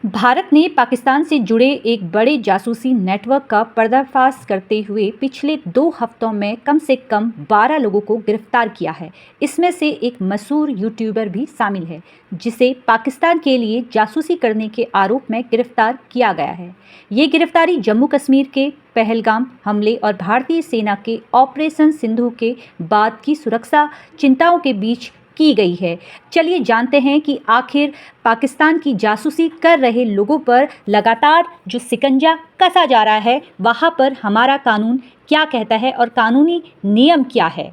भारत ने पाकिस्तान से जुड़े एक बड़े जासूसी नेटवर्क का पर्दाफाश करते हुए पिछले 2 हफ्तों में कम से कम 12 लोगों को गिरफ्तार किया है। इसमें से एक मशहूर यूट्यूबर भी शामिल है, जिसे पाकिस्तान के लिए जासूसी करने के आरोप में गिरफ्तार किया गया है। ये गिरफ्तारी जम्मू कश्मीर के पहलगाम हमले और भारतीय सेना के ऑपरेशन सिंधु के बाद की सुरक्षा चिंताओं के बीच की गई है। चलिए जानते हैं कि आखिर पाकिस्तान की जासूसी कर रहे लोगों पर लगातार जो शिकंजा कसा जा रहा है, वहाँ पर हमारा कानून क्या कहता है और कानूनी नियम क्या है।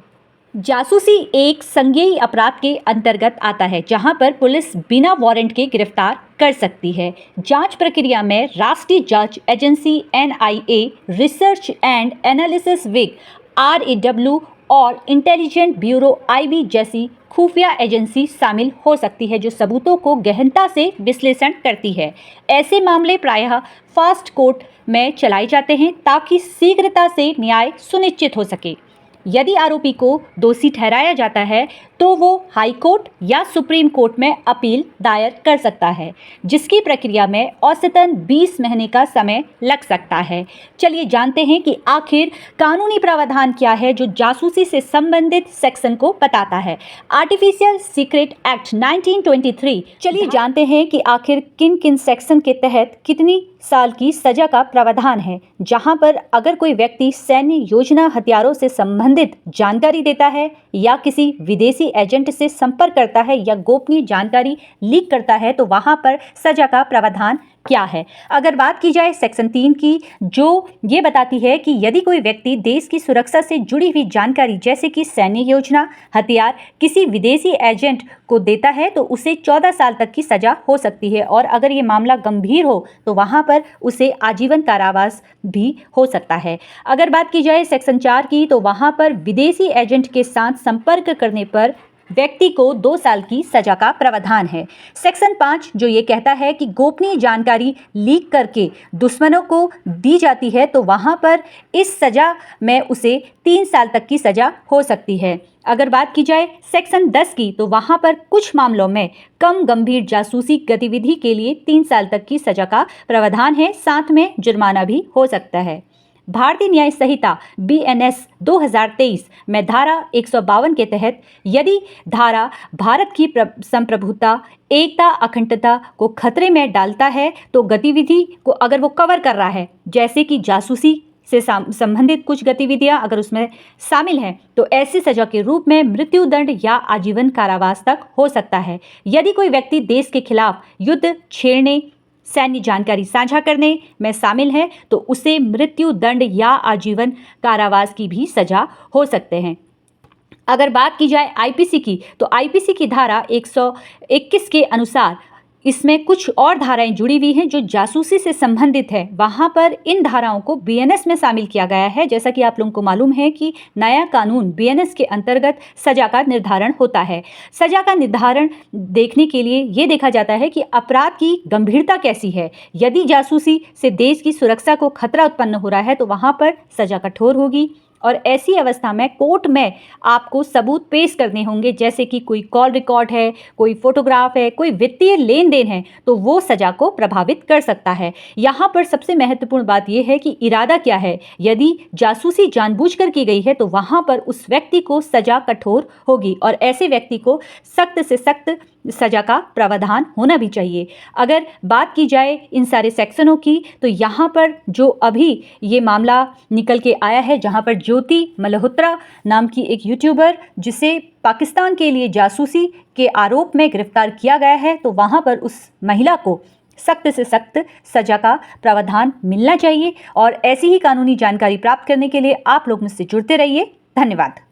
जासूसी एक संज्ञेय अपराध के अंतर्गत आता है, जहां पर पुलिस बिना वारंट के गिरफ्तार कर सकती है। जांच प्रक्रिया में राष्ट्रीय जांच agency NIA, research and analysis wing RAW और इंटेलिजेंट ब्यूरो IB जैसी खुफिया एजेंसी शामिल हो सकती है, जो सबूतों को गहनता से विश्लेषण करती है। ऐसे मामले प्रायः फास्ट कोर्ट में चलाए जाते हैं ताकि शीघ्रता से न्याय सुनिश्चित हो सके। यदि आरोपी को दोषी ठहराया जाता है तो वो हाई कोर्ट या सुप्रीम कोर्ट में अपील दायर कर सकता है, जिसकी प्रक्रिया में औसतन 20 महीने का समय लग सकता है। चलिए जानते हैं कि आखिर कानूनी प्रावधान क्या है जो जासूसी से संबंधित सेक्शन को बताता है। Artificial secret act 1923। चलिए जानते हैं कि आखिर किन किन सेक्शन के तहत कितनी साल की सजा का प्रावधान है, जहां पर अगर कोई व्यक्ति सैन्य योजना हथियारों से संबंधित जानकारी देता है या किसी विदेशी एजेंट से संपर्क करता है या गोपनीय जानकारी लीक करता है, तो वहां पर सजा का प्रावधान क्या है। अगर बात की जाए सेक्शन 3 की, जो ये बताती है कि यदि कोई व्यक्ति देश की सुरक्षा से जुड़ी हुई जानकारी जैसे कि सैन्य योजना हथियार किसी विदेशी एजेंट को देता है तो उसे 14 साल तक की सजा हो सकती है, और अगर ये मामला गंभीर हो तो वहां पर उसे आजीवन कारावास भी हो सकता है। अगर बात की जाए सेक्शन 4 की, तो वहां पर विदेशी एजेंट के साथ संपर्क करने पर व्यक्ति को 2 साल की सजा का प्रावधान है। सेक्शन 5 जो ये कहता है कि गोपनीय जानकारी लीक करके दुश्मनों को दी जाती है तो वहां पर इस सजा में उसे 3 साल तक की सजा हो सकती है। अगर बात की जाए सेक्शन 10 की, तो वहां पर कुछ मामलों में कम गंभीर जासूसी गतिविधि के लिए 3 साल तक की सजा का प्रावधान है, साथ में जुर्माना भी हो सकता है। भारतीय न्याय संहिता BNS 2023 में धारा 152 के तहत यदि धारा भारत की संप्रभुता, एकता, अखंडता को खतरे में डालता है तो गतिविधि को अगर वो कवर कर रहा है, जैसे कि जासूसी से संबंधित कुछ गतिविधियां अगर उसमें शामिल हैं, तो ऐसी सजा के रूप में मृत्युदंड या आजीवन कारावास तक हो सकता है। यदि कोई व्यक्ति देश के खिलाफ युद्ध छेड़ने, सैन्य जानकारी साझा करने में शामिल है तो उसे मृत्यु दंड या आजीवन कारावास की भी सजा हो सकते हैं। अगर बात की जाए IPC की, तो IPC की धारा 121 के अनुसार इसमें कुछ और धाराएं जुड़ी हुई हैं जो जासूसी से संबंधित है। वहां पर इन धाराओं को BNS में शामिल किया गया है। जैसा कि आप लोगों को मालूम है कि नया कानून BNS के अंतर्गत सजा का निर्धारण होता है। सजा का निर्धारण देखने के लिए ये देखा जाता है कि अपराध की गंभीरता कैसी है। यदि जासूसी से देश की सुरक्षा को खतरा उत्पन्न हो रहा है तो वहां पर सजा कठोर होगी, और ऐसी अवस्था में कोर्ट में आपको सबूत पेश करने होंगे, जैसे कि कोई कॉल रिकॉर्ड है, कोई फोटोग्राफ है, कोई वित्तीय लेन देन है, तो वो सजा को प्रभावित कर सकता है। यहाँ पर सबसे महत्वपूर्ण बात यह है कि इरादा क्या है। यदि जासूसी जानबूझकर की गई है तो वहाँ पर उस व्यक्ति को सजा कठोर होगी, और ऐसे व्यक्ति को सख्त से सख्त सजा का प्रावधान होना भी चाहिए। अगर बात की जाए इन सारे सेक्शनों की, तो यहाँ पर जो अभी ये मामला निकल के आया है, जहाँ पर ज्योति मल्होत्रा नाम की एक यूट्यूबर, जिसे पाकिस्तान के लिए जासूसी के आरोप में गिरफ्तार किया गया है, तो वहाँ पर उस महिला को सख्त से सख्त सजा का प्रावधान मिलना चाहिए। और ऐसी ही कानूनी जानकारी प्राप्त करने के लिए आप लोग मुझसे जुड़ते रहिए। धन्यवाद।